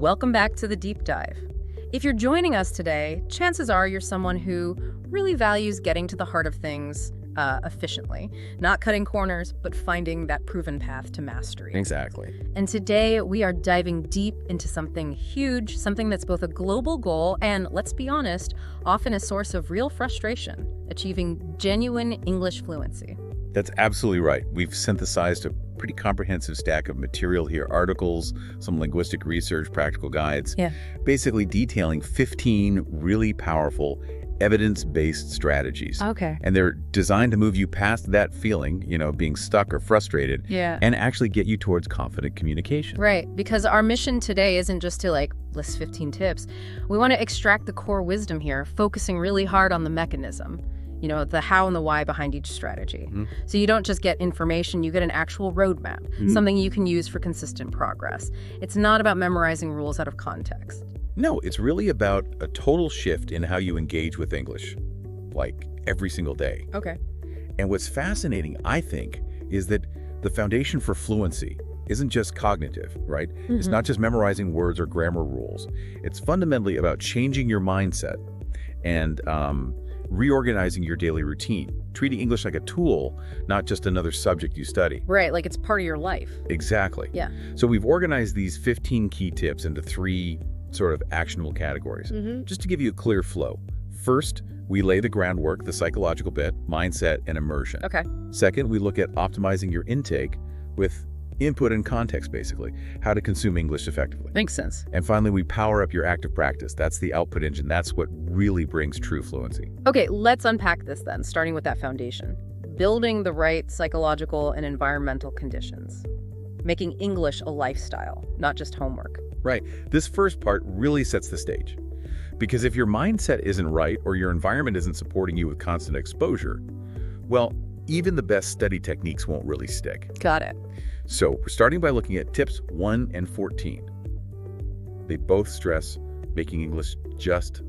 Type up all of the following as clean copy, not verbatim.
Welcome back to the Deep Dive. If you're joining us today, chances are you're someone who really values getting to the heart of things efficiently, not cutting corners, but finding that proven path to mastery. Exactly. And today we are diving deep into something huge, something that's both a global goal and, let's be honest, often a source of real frustration, achieving genuine English fluency. That's absolutely right. We've synthesized a pretty comprehensive stack of material here, articles, some linguistic research, practical guides, basically detailing 15 really powerful evidence-based strategies. Okay. And they're designed to move you past that feeling, being stuck or frustrated, and actually get you towards confident communication. Right, because our mission today isn't just to list 15 tips. We want to extract the core wisdom here, focusing really hard on the mechanism. The how and the why behind each strategy. So you don't just get information, you get an actual roadmap, something you can use for consistent progress. It's not about memorizing rules out of context. No, it's really about a total shift in how you engage with English, every single day. Okay. And what's fascinating, I think, is that the foundation for fluency isn't just cognitive, right? It's not just memorizing words or grammar rules. It's fundamentally about changing your mindset and reorganizing your daily routine, treating English like a tool, not just another subject you study. Right, like it's part of your life. Exactly. Yeah. So we've organized these 15 key tips into 3 sort of actionable categories, just to give you a clear flow. First, we lay the groundwork, the psychological bit, mindset, and immersion. Okay. Second, we look at optimizing your intake with input and context, basically, how to consume English effectively. Makes sense. And finally, we power up your active practice. That's the output engine. That's what really brings true fluency. Okay, let's unpack this then, starting with that foundation. Building the right psychological and environmental conditions. Making English a lifestyle, not just homework. Right. This first part really sets the stage. Because if your mindset isn't right or your environment isn't supporting you with constant exposure, well, even the best study techniques won't really stick. Got it. So we're starting by looking at tips 1 and 14. They both stress making English just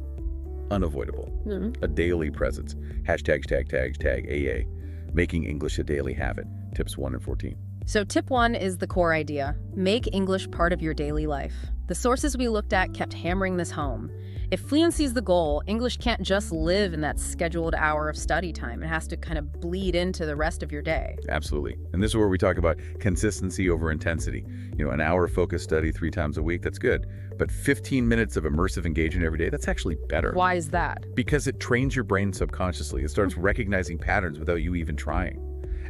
unavoidable, a daily presence. Hashtag, AA, making English a daily habit. Tips 1 and 14. So tip 1 is the core idea. Make English part of your daily life. The sources we looked at kept hammering this home. If fluency is the goal, English can't just live in that scheduled hour of study time. It has to kind of bleed into the rest of your day. Absolutely. And this is where we talk about consistency over intensity. An hour of focused study 3 times a week, that's good. But 15 minutes of immersive engagement every day, that's actually better. Why is that? Because it trains your brain subconsciously. It starts recognizing patterns without you even trying.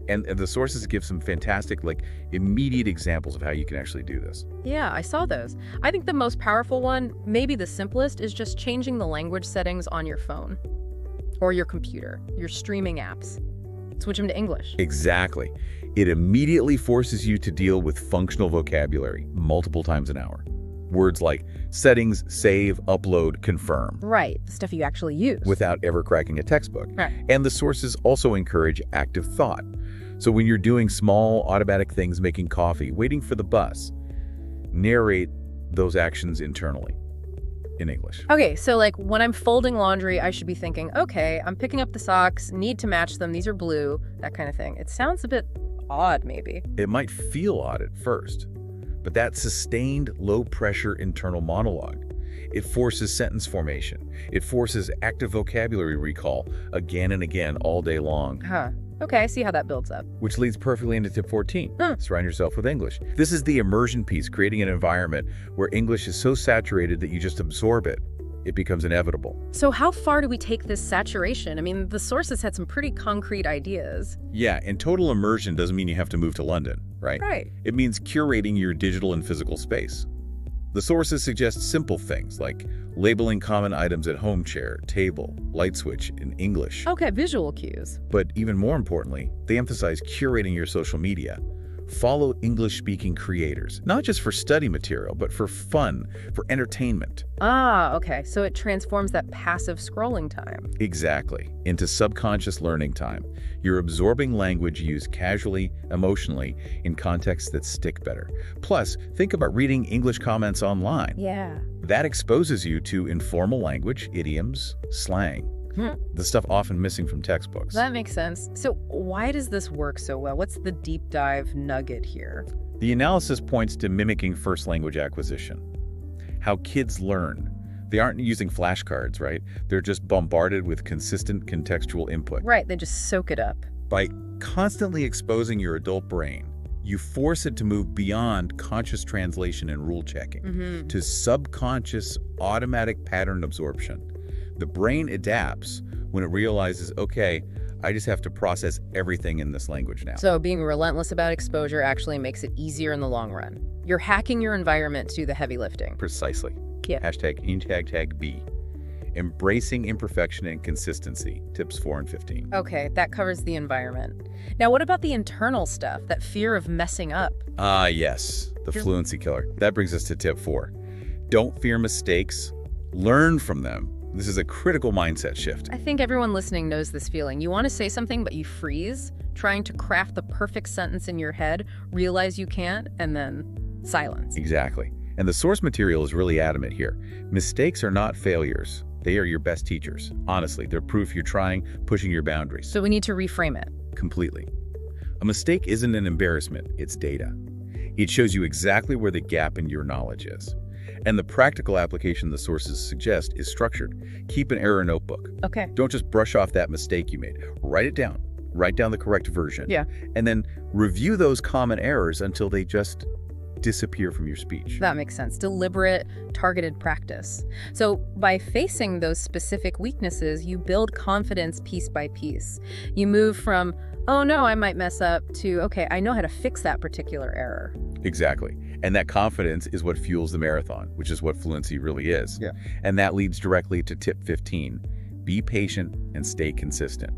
And the sources give some fantastic, immediate examples of how you can actually do this. Yeah, I saw those. I think the most powerful one, maybe the simplest, is just changing the language settings on your phone or your computer, your streaming apps. Switch them to English. Exactly. It immediately forces you to deal with functional vocabulary multiple times an hour. Words like settings, save, upload, confirm. Right, the stuff you actually use. Without ever cracking a textbook. Right. And the sources also encourage active thought. So when you're doing small automatic things, making coffee, waiting for the bus, narrate those actions internally in English. Okay, so when I'm folding laundry, I should be thinking, okay, I'm picking up the socks, need to match them, these are blue, that kind of thing. It sounds a bit odd, maybe. It might feel odd at first, but that sustained low-pressure internal monologue, it forces sentence formation. It forces active vocabulary recall again and again all day long. Okay, I see how that builds up. Which leads perfectly into tip 14, surround yourself with English. This is the immersion piece, creating an environment where English is so saturated that you just absorb it. It becomes inevitable. So how far do we take this saturation? I mean, the sources had some pretty concrete ideas. Yeah, and total immersion doesn't mean you have to move to London, right? Right. It means curating your digital and physical space. The sources suggest simple things like labeling common items at home chair, table, light switch in English. Okay, visual cues. But even more importantly, they emphasize curating your social media. Follow English-speaking creators, not just for study material, but for fun, for entertainment. Okay, so it transforms that passive scrolling time. Exactly, into subconscious learning time. You're absorbing language used casually, emotionally, in contexts that stick better. Plus, think about reading English comments online. Yeah. That exposes you to informal language, idioms, slang. The stuff often missing from textbooks. That makes sense. So why does this work so well? What's the deep dive nugget here? The analysis points to mimicking first language acquisition. how kids learn. They aren't using flashcards, right? They're just bombarded with consistent contextual input. Right, they just soak it up. By constantly exposing your adult brain, you force it to move beyond conscious translation and rule checking to subconscious automatic pattern absorption. The brain adapts when it realizes, okay, I just have to process everything in this language now. So being relentless about exposure actually makes it easier in the long run. You're hacking your environment to do the heavy lifting. Precisely. Yeah. Hashtag B. Embracing imperfection and consistency, tips 4 and 15. Okay, that covers the environment. Now, what about the internal stuff, that fear of messing up? Yes, the fluency killer. That brings us to tip 4. Don't fear mistakes, learn from them. This is a critical mindset shift. I think everyone listening knows this feeling. You want to say something, but you freeze, trying to craft the perfect sentence in your head, realize you can't, and then silence. Exactly. And the source material is really adamant here. Mistakes are not failures. They are your best teachers. Honestly, they're proof you're trying, pushing your boundaries. So we need to reframe it. Completely. A mistake isn't an embarrassment, it's data. It shows you exactly where the gap in your knowledge is. And the practical application the sources suggest is structured. Keep an error notebook. Okay. Don't just brush off that mistake you made. Write it down. Write down the correct version. Yeah. And then review those common errors until they just disappear from your speech. That makes sense. Deliberate, targeted practice. So by facing those specific weaknesses, you build confidence piece by piece. You move from, oh no, I might mess up, to, okay, I know how to fix that particular error. Exactly. And that confidence is what fuels the marathon, which is what fluency really is. Yeah. And that leads directly to tip 15. Be patient and stay consistent.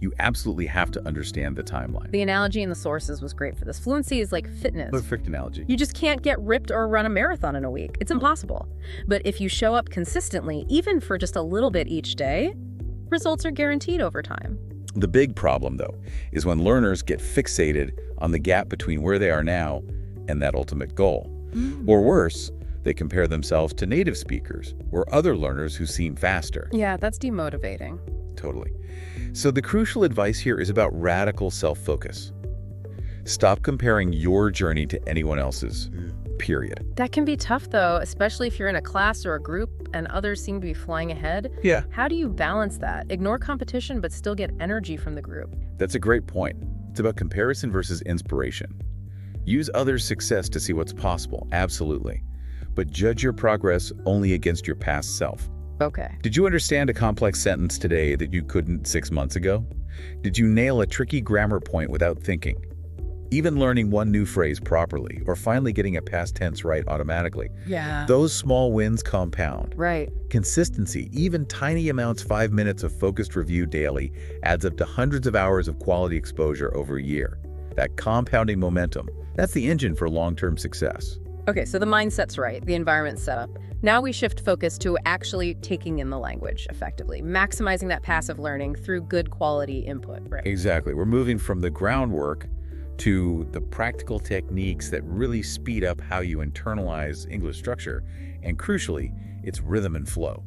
You absolutely have to understand the timeline. The analogy in the sources was great for this. Fluency is like fitness. Perfect analogy. You just can't get ripped or run a marathon in a week. It's impossible. But if you show up consistently, even for just a little bit each day, results are guaranteed over time. The big problem, though, is when learners get fixated on the gap between where they are now and that ultimate goal. Or worse, they compare themselves to native speakers or other learners who seem faster. Yeah, that's demotivating. Totally. So the crucial advice here is about radical self-focus. Stop comparing your journey to anyone else's, period. That can be tough, though, especially if you're in a class or a group and others seem to be flying ahead. Yeah. How do you balance that? Ignore competition, but still get energy from the group. That's a great point. It's about comparison versus inspiration. Use others' success to see what's possible, absolutely. But judge your progress only against your past self. Okay. Did you understand a complex sentence today that you couldn't 6 months ago? Did you nail a tricky grammar point without thinking? Even learning one new phrase properly, or finally getting a past tense right automatically. Yeah. Those small wins compound. Right. Consistency, even tiny amounts, 5 minutes of focused review daily, adds up to hundreds of hours of quality exposure over a year. That compounding momentum, that's the engine for long-term success. Okay, so the mindset's right, the environment's set up. Now we shift focus to actually taking in the language effectively, maximizing that passive learning through good quality input, right? Exactly. We're moving from the groundwork to the practical techniques that really speed up how you internalize English structure, and crucially, its rhythm and flow.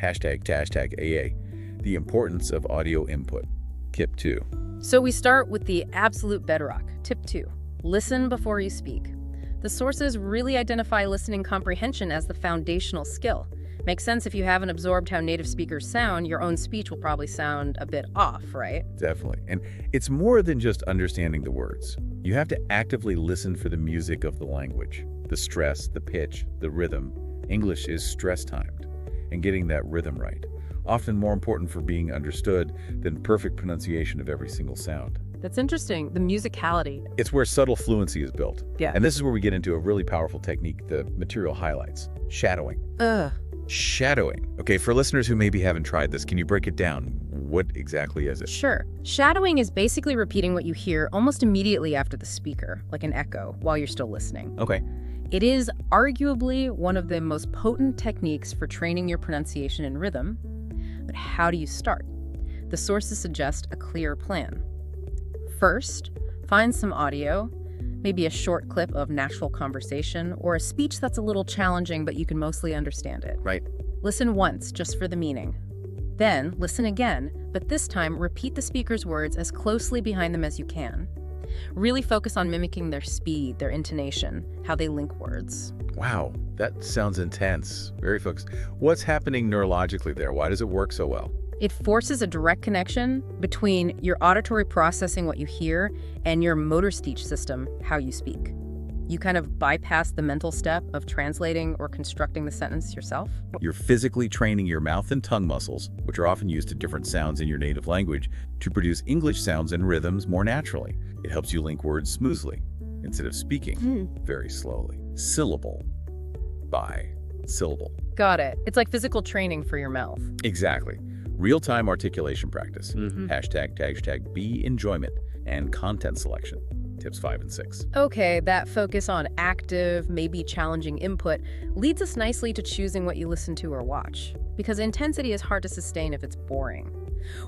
Hashtag AA, the importance of audio input. Tip 2. So we start with the absolute bedrock. Tip 2, listen before you speak. The sources really identify listening comprehension as the foundational skill. Makes sense if you haven't absorbed how native speakers sound, your own speech will probably sound a bit off, right? Definitely. And it's more than just understanding the words. You have to actively listen for the music of the language, the stress, the pitch, the rhythm. English is stress-timed, and getting that rhythm right, often more important for being understood than perfect pronunciation of every single sound. That's interesting, the musicality. It's where subtle fluency is built. Yeah. And this is where we get into a really powerful technique the material highlights. Shadowing. Shadowing. Okay, for listeners who maybe haven't tried this, can you break it down? What exactly is it? Sure. Shadowing is basically repeating what you hear almost immediately after the speaker, like an echo, while you're still listening. Okay. It is arguably one of the most potent techniques for training your pronunciation and rhythm. But how do you start? The sources suggest a clear plan. First, find some audio, maybe a short clip of natural conversation or a speech that's a little challenging but you can mostly understand it. Right. Listen once just for the meaning. Then listen again, but this time repeat the speaker's words as closely behind them as you can. Really focus on mimicking their speed, their intonation, how they link words. Wow. That sounds intense. Very focused. What's happening neurologically there? Why does it work so well? It forces a direct connection between your auditory processing, what you hear, and your motor speech system, how you speak. You kind of bypass the mental step of translating or constructing the sentence yourself. You're physically training your mouth and tongue muscles, which are often used to different sounds in your native language, to produce English sounds and rhythms more naturally. It helps you link words smoothly instead of speaking very slowly. Syllable by syllable. Got it. It's like physical training for your mouth. Exactly. Real-time articulation practice. Hashtag be enjoyment and content selection. Tips 5 and 6. Okay, that focus on active, maybe challenging input leads us nicely to choosing what you listen to or watch, because intensity is hard to sustain if it's boring.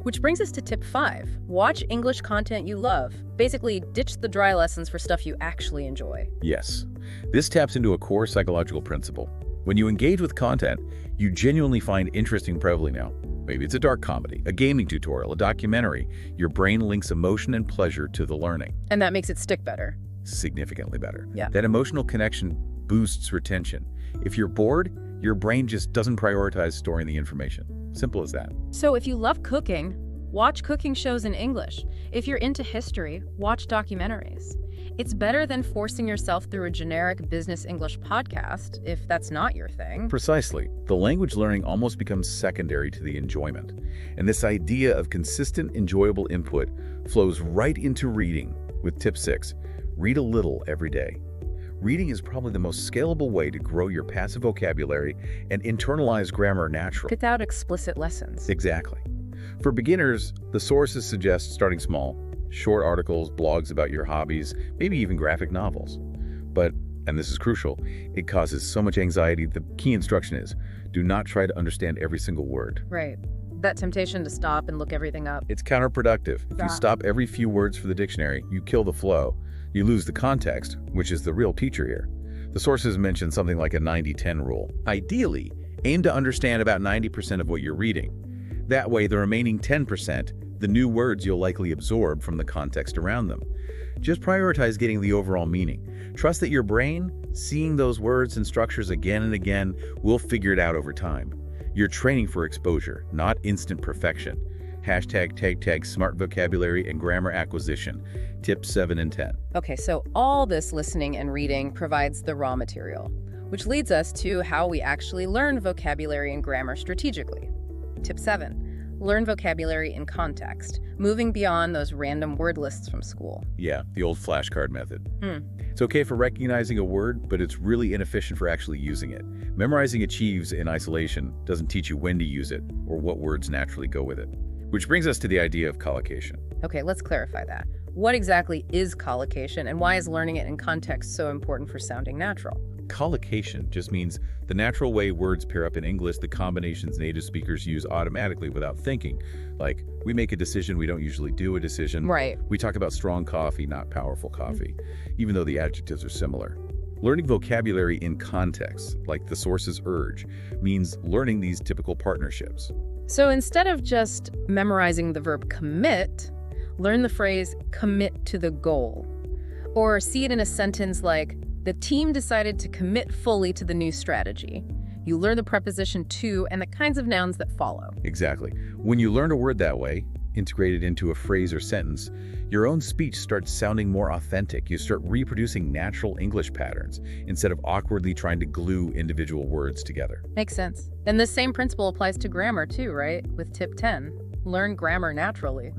Which brings us to tip 5. Watch English content you love. Basically, ditch the dry lessons for stuff you actually enjoy. Yes. This taps into a core psychological principle. When you engage with content you genuinely find interesting, probably now. Maybe it's a dark comedy, a gaming tutorial, a documentary. Your brain links emotion and pleasure to the learning. And that makes it stick better. Significantly better. Yeah. That emotional connection boosts retention. If you're bored, your brain just doesn't prioritize storing the information. Simple as that. So if you love cooking, watch cooking shows in English. If you're into history, watch documentaries. It's better than forcing yourself through a generic business English podcast, if that's not your thing. Precisely. The language learning almost becomes secondary to the enjoyment. And this idea of consistent, enjoyable input flows right into reading with tip 6. Read a little every day. Reading is probably the most scalable way to grow your passive vocabulary and internalize grammar naturally. Without explicit lessons. Exactly. For beginners, the sources suggest starting small. Short articles, blogs about your hobbies, maybe even graphic novels. But, and this is crucial, it causes so much anxiety. The key instruction is, do not try to understand every single word. Right. That temptation to stop and look everything up. It's counterproductive. If you stop every few words for the dictionary, you kill the flow. You lose the context, which is the real teacher here. The sources mention something like a 90-10 rule. Ideally, aim to understand about 90% of what you're reading. That way, the remaining 10%, the new words you'll likely absorb from the context around them. Just prioritize getting the overall meaning. Trust that your brain, seeing those words and structures again and again, will figure it out over time. You're training for exposure, not instant perfection. Hashtag smart vocabulary and grammar acquisition. Tips 7 and 10. Okay, so all this listening and reading provides the raw material, which leads us to how we actually learn vocabulary and grammar strategically. Tip 7. Learn vocabulary in context, moving beyond those random word lists from school. Yeah, the old flashcard method. It's okay for recognizing a word, but it's really inefficient for actually using it. Memorizing achieves in isolation doesn't teach you when to use it or what words naturally go with it. Which brings us to the idea of collocation. Okay, let's clarify that. What exactly is collocation, and why is learning it in context so important for sounding natural? Collocation just means the natural way words pair up in English, the combinations native speakers use automatically without thinking. Like, we make a decision, we don't usually do a decision. Right. We talk about strong coffee, not powerful coffee, even though the adjectives are similar. Learning vocabulary in context, like the sources urge, means learning these typical partnerships. So instead of just memorizing the verb commit, learn the phrase commit to the goal. Or see it in a sentence like, the team decided to commit fully to the new strategy. You learn the preposition to and the kinds of nouns that follow. Exactly. When you learn a word that way, integrated into a phrase or sentence, your own speech starts sounding more authentic. You start reproducing natural English patterns instead of awkwardly trying to glue individual words together. Makes sense. And this same principle applies to grammar too, right? With tip 10, learn grammar naturally.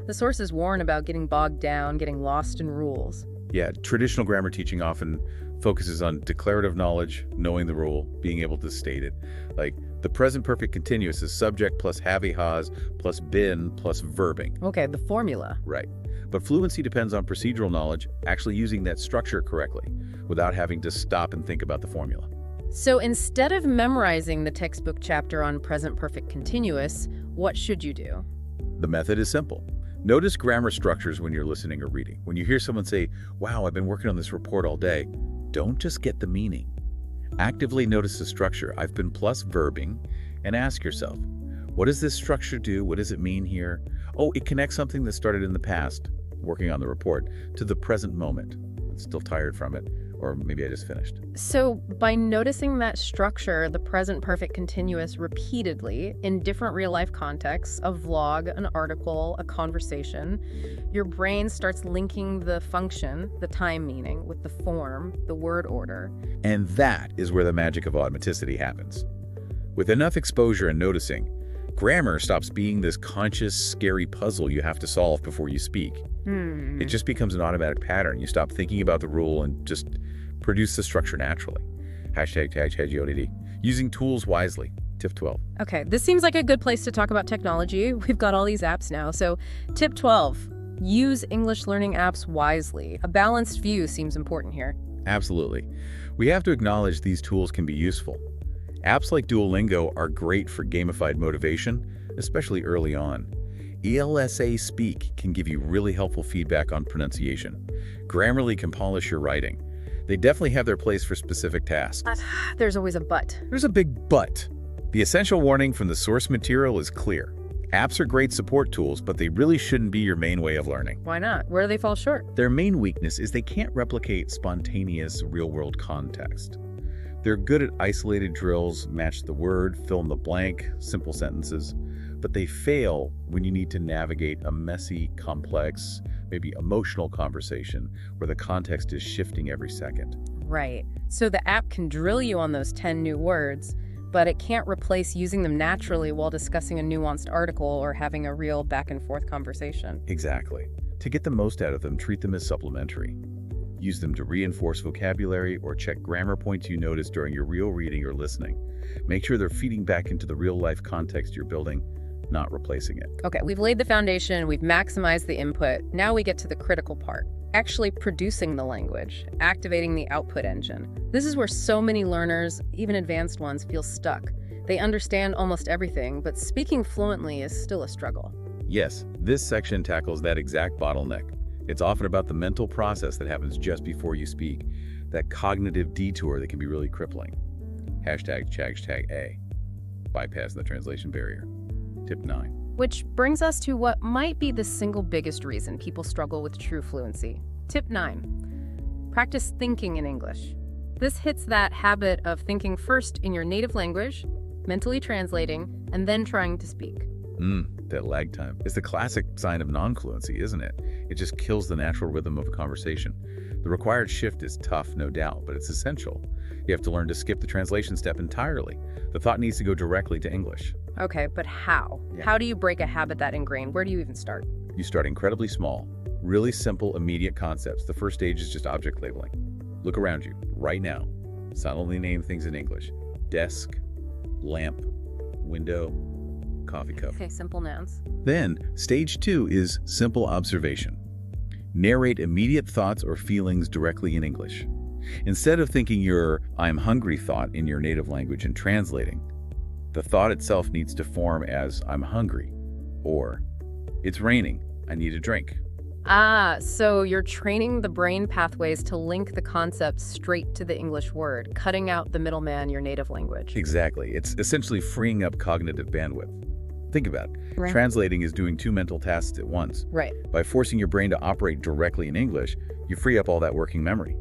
The sources warn about getting bogged down, getting lost in rules. Yeah, traditional grammar teaching often focuses on declarative knowledge, knowing the rule, being able to state it. Like, the present perfect continuous is subject plus have has plus been plus verbing. Okay, the formula. Right. But fluency depends on procedural knowledge, actually using that structure correctly, without having to stop and think about the formula. So instead of memorizing the textbook chapter on present perfect continuous, what should you do? The method is simple. Notice grammar structures when you're listening or reading. When you hear someone say, wow, I've been working on this report all day, don't just get the meaning. Actively notice the structure. I've been plus verbing, and ask yourself, what does this structure do? What does it mean here? Oh, it connects something that started in the past, working on the report, to the present moment. I'm still tired from it. Or maybe I just finished. So by noticing that structure, the present perfect continuous repeatedly in different real-life contexts, a vlog, an article, a conversation, your brain starts linking the function, the time meaning, with the form, the word order. And that is where the magic of automaticity happens. With enough exposure and noticing, grammar stops being this conscious, scary puzzle you have to solve before you speak. It just becomes an automatic pattern. You stop thinking about the rule and just produce the structure naturally. #GODD. Using tools wisely. Tip 12. Okay, this seems like a good place to talk about technology. We've got all these apps now. So tip 12, use English learning apps wisely. A balanced view seems important here. Absolutely. We have to acknowledge these tools can be useful. Apps like Duolingo are great for gamified motivation, especially early on. ELSA Speak can give you really helpful feedback on pronunciation. Grammarly can polish your writing. They definitely have their place for specific tasks. There's always a but. There's a big but. The essential warning from the source material is clear. Apps are great support tools, but they really shouldn't be your main way of learning. Why not? Where do they fall short? Their main weakness is they can't replicate spontaneous real-world context. They're good at isolated drills, match the word, fill in the blank, simple sentences, but they fail when you need to navigate a messy, complex, maybe emotional conversation where the context is shifting every second. Right. So the app can drill you on those 10 new words, but it can't replace using them naturally while discussing a nuanced article or having a real back-and-forth conversation. Exactly. To get the most out of them, treat them as supplementary. Use them to reinforce vocabulary or check grammar points you notice during your real reading or listening. Make sure they're feeding back into the real-life context you're building, not replacing it. Okay, we've laid the foundation, we've maximized the input. Now we get to the critical part, actually producing the language, activating the output engine. This is where so many learners, even advanced ones, feel stuck. They understand almost everything, but speaking fluently is still a struggle. Yes, this section tackles that exact bottleneck. It's often about the mental process that happens just before you speak, that cognitive detour that can be really crippling. #A. Bypass the translation barrier. Tip 9. Which brings us to what might be the single biggest reason people struggle with true fluency. Tip 9. Practice thinking in English. This hits that habit of thinking first in your native language, mentally translating, and then trying to speak. That lag time. It's the classic sign of non-fluency, isn't it? It just kills the natural rhythm of a conversation. The required shift is tough, no doubt, but it's essential. You have to learn to skip the translation step entirely. The thought needs to go directly to English. Okay, but how? Yeah. How do you break a habit that ingrained? Where do you even start? You start incredibly small, really simple, immediate concepts. The first stage is just object labeling. Look around you, right now. Silently name things in English. Desk, lamp, window, coffee cup. Okay, simple nouns. Then, stage 2 is simple observation. Narrate immediate thoughts or feelings directly in English. Instead of thinking your "I'm hungry" thought in your native language and translating, the thought itself needs to form as "I'm hungry," or "It's raining, I need a drink." So you're training the brain pathways to link the concept straight to the English word, cutting out the middleman, your native language. Exactly. It's essentially freeing up cognitive bandwidth. Think about it. Right. Translating is doing 2 mental tasks at once. Right. By forcing your brain to operate directly in English, you free up all that working memory.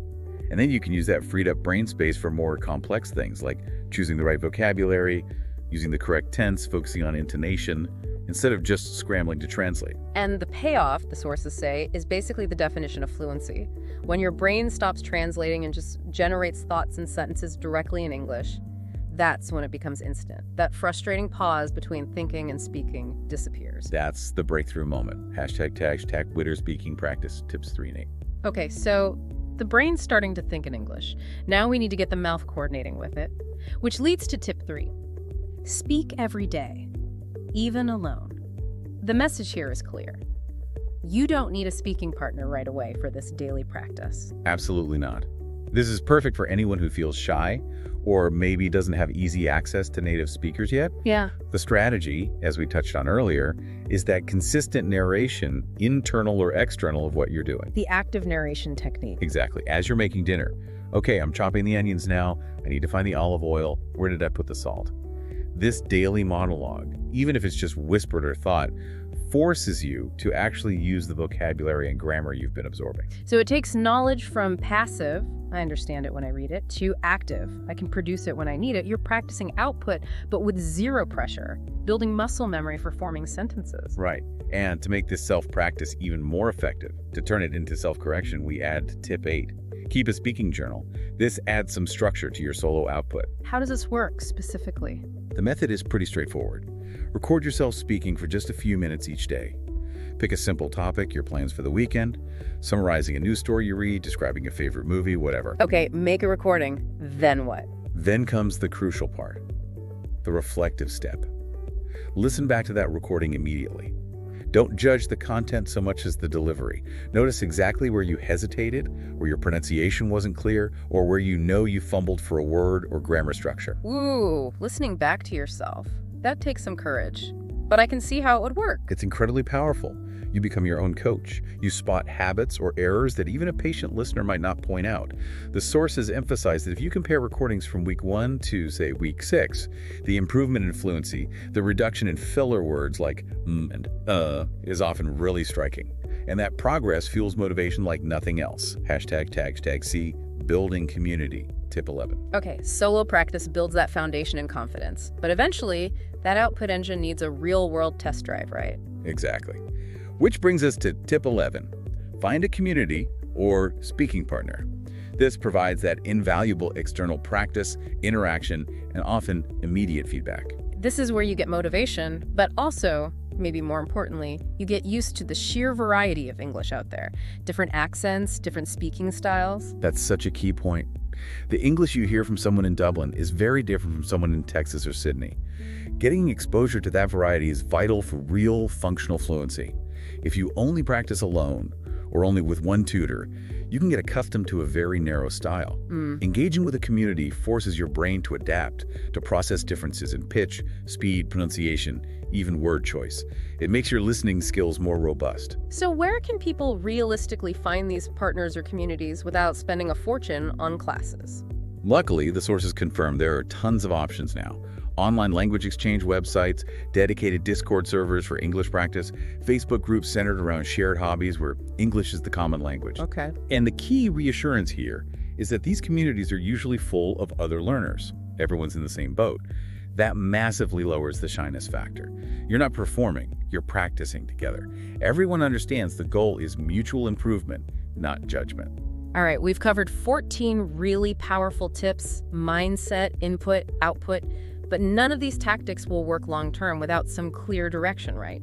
And then you can use that freed up brain space for more complex things like choosing the right vocabulary, using the correct tense, focusing on intonation, instead of just scrambling to translate. And the payoff, the sources say, is basically the definition of fluency. When your brain stops translating and just generates thoughts and sentences directly in English, that's when it becomes instant. That frustrating pause between thinking and speaking disappears. That's the breakthrough moment. ### Witter speaking practice, tips 3 and 8. Okay, so the brain's starting to think in English. Now we need to get the mouth coordinating with it, which leads to tip 3. Speak every day, even alone. The message here is clear. You don't need a speaking partner right away for this daily practice. Absolutely not. This is perfect for anyone who feels shy or maybe doesn't have easy access to native speakers yet. Yeah. The strategy, as we touched on earlier, is that consistent narration, internal or external, of what you're doing. The active narration technique. Exactly. As you're making dinner. Okay, I'm chopping the onions now. I need to find the olive oil. Where did I put the salt? This daily monologue, even if it's just whispered or thought, forces you to actually use the vocabulary and grammar you've been absorbing. So it takes knowledge from passive, I understand it when I read it, to active, I can produce it when I need it. You're practicing output, but with zero pressure, building muscle memory for forming sentences. Right. And to make this self-practice even more effective, to turn it into self-correction, we add tip 8. Keep a speaking journal. This adds some structure to your solo output. How does this work specifically? The method is pretty straightforward. Record yourself speaking for just a few minutes each day. Pick a simple topic, your plans for the weekend, summarizing a news story you read, describing a favorite movie, whatever. Okay, make a recording. Then what? Then comes the crucial part, the reflective step. Listen back to that recording immediately. Don't judge the content so much as the delivery. Notice exactly where you hesitated, where your pronunciation wasn't clear, or where you know you fumbled for a word or grammar structure. Ooh, listening back to yourself. That takes some courage. But I can see how it would work. It's incredibly powerful. You become your own coach. You spot habits or errors that even a patient listener might not point out. The sources emphasize that if you compare recordings from week 1 to, say, week 6, the improvement in fluency, the reduction in filler words like and is often really striking. And that progress fuels motivation like nothing else. #C, building community. Tip 11. Okay, solo practice builds that foundation and confidence. But eventually, that output engine needs a real-world test drive, right? Exactly. Which brings us to tip 11. Find a community or speaking partner. This provides that invaluable external practice, interaction, and often immediate feedback. This is where you get motivation, but also, maybe more importantly, you get used to the sheer variety of English out there. Different accents, different speaking styles. That's such a key point. The English you hear from someone in Dublin is very different from someone in Texas or Sydney. Getting exposure to that variety is vital for real functional fluency. If you only practice alone, or only with one tutor, you can get accustomed to a very narrow style. Engaging with a community forces your brain to adapt, to process differences in pitch, speed, pronunciation, even word choice. It makes your listening skills more robust. So where can people realistically find these partners or communities without spending a fortune on classes? Luckily, the sources confirm there are tons of options now. Online language exchange websites, dedicated Discord servers for English practice, Facebook groups centered around shared hobbies where English is the common language. Okay. And the key reassurance here is that these communities are usually full of other learners. Everyone's in the same boat. That massively lowers the shyness factor. You're not performing, you're practicing together. Everyone understands the goal is mutual improvement, not judgment. All right, we've covered 14 really powerful tips, mindset, input, output, but none of these tactics will work long-term without some clear direction, right?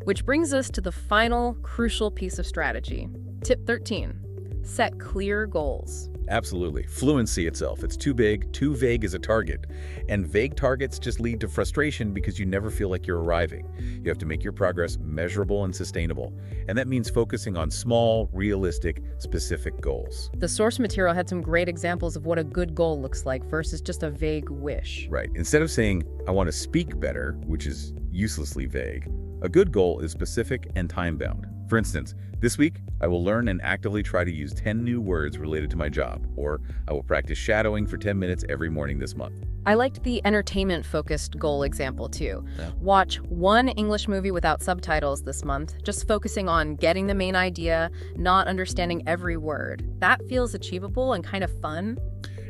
Which brings us to the final crucial piece of strategy. Tip 13, set clear goals. Absolutely. Fluency itself, it's too big, too vague as a target. And vague targets just lead to frustration because you never feel like you're arriving. You have to make your progress measurable and sustainable. And that means focusing on small, realistic, specific goals. The source material had some great examples of what a good goal looks like versus just a vague wish. Right. Instead of saying, I want to speak better, which is uselessly vague, a good goal is specific and time-bound. For instance, this week, I will learn and actively try to use 10 new words related to my job, or I will practice shadowing for 10 minutes every morning this month. I liked the entertainment-focused goal example, too. Yeah. Watch one English movie without subtitles this month, just focusing on getting the main idea, not understanding every word. That feels achievable and kind of fun.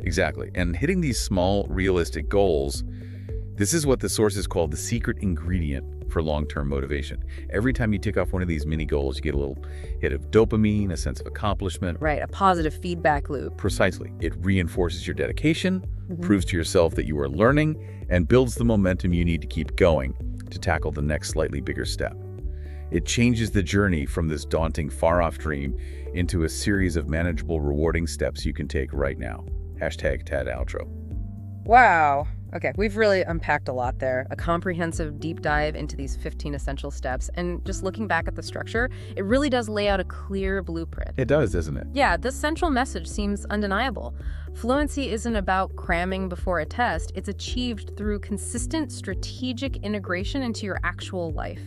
Exactly. And hitting these small, realistic goals, this is what the sources call the secret ingredient for long-term motivation. Every time you tick off one of these mini goals, you get a little hit of dopamine, a sense of accomplishment. Right, a positive feedback loop. Precisely. It reinforces your dedication, proves to yourself that you are learning, and builds the momentum you need to keep going to tackle the next slightly bigger step. It changes the journey from this daunting, far-off dream into a series of manageable, rewarding steps you can take right now. #TAD_outro. Wow. Okay, we've really unpacked a lot there. A comprehensive deep dive into these 15 essential steps. And just looking back at the structure, it really does lay out a clear blueprint. It does, doesn't it? Yeah, the central message seems undeniable. Fluency isn't about cramming before a test. It's achieved through consistent strategic integration into your actual life,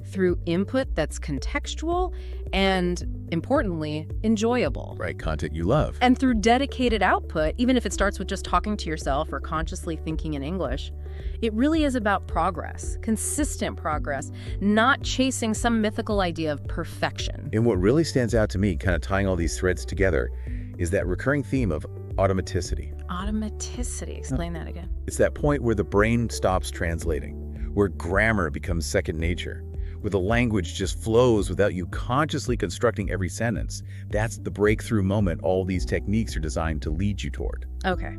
through input that's contextual and, importantly, enjoyable. Right, content you love. And through dedicated output, even if it starts with just talking to yourself or consciously thinking in English. It really is about progress, consistent progress, not chasing some mythical idea of perfection. And what really stands out to me, kind of tying all these threads together, is that recurring theme of automaticity. Automaticity. Explain that again. It's that point where the brain stops translating, where grammar becomes second nature, where the language just flows without you consciously constructing every sentence. That's the breakthrough moment all these techniques are designed to lead you toward. Okay.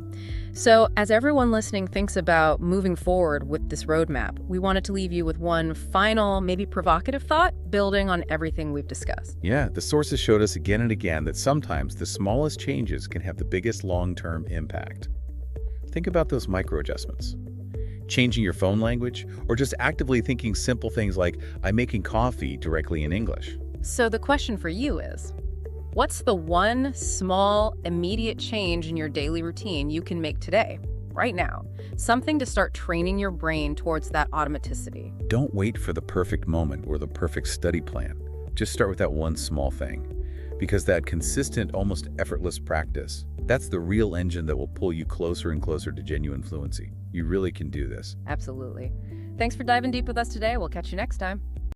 So as everyone listening thinks about moving forward with this roadmap, we wanted to leave you with one final, maybe provocative thought, building on everything we've discussed. Yeah, the sources showed us again and again that sometimes the smallest changes can have the biggest long-term impact. Think about those micro adjustments. Changing your phone language, or just actively thinking simple things like, I'm making coffee directly in English. So the question for you is, what's the one small, immediate change in your daily routine you can make today, right now? Something to start training your brain towards that automaticity. Don't wait for the perfect moment or the perfect study plan. Just start with that one small thing. Because that consistent, almost effortless practice, that's the real engine that will pull you closer and closer to genuine fluency. You really can do this. Absolutely. Thanks for diving deep with us today. We'll catch you next time.